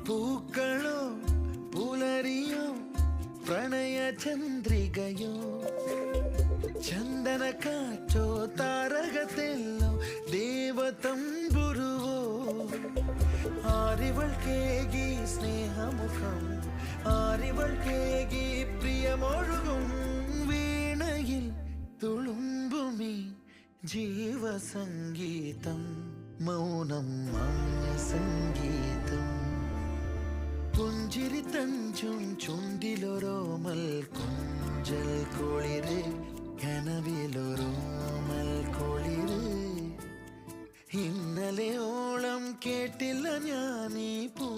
പൂക്കളോ പുലരിയോ പ്രണയ ചന്ദ്രികയോ ചന്ദന കാറ്റോ താരകത്തെല്ലോ ദേവതമ്പുരുവോ ആരിവൾ കേകി സ്നേഹമുഖം ആരിവൾ കേകി പ്രിയമൊഴുകും വീണയിൽ തുളുമ്പുമീ ജീവസംഗീതം മൗനം മാന്യ സംഗീതം പുഞ്ചിരി തഞ്ചും ചുണ്ടിലൊരോമൽ കൊഞ്ചൽ കുളിര് കനവിലൊരോമൽ കുളിര് ഇന്നലെ ഓളം കേട്ടില്ല ഞാനീ പൂ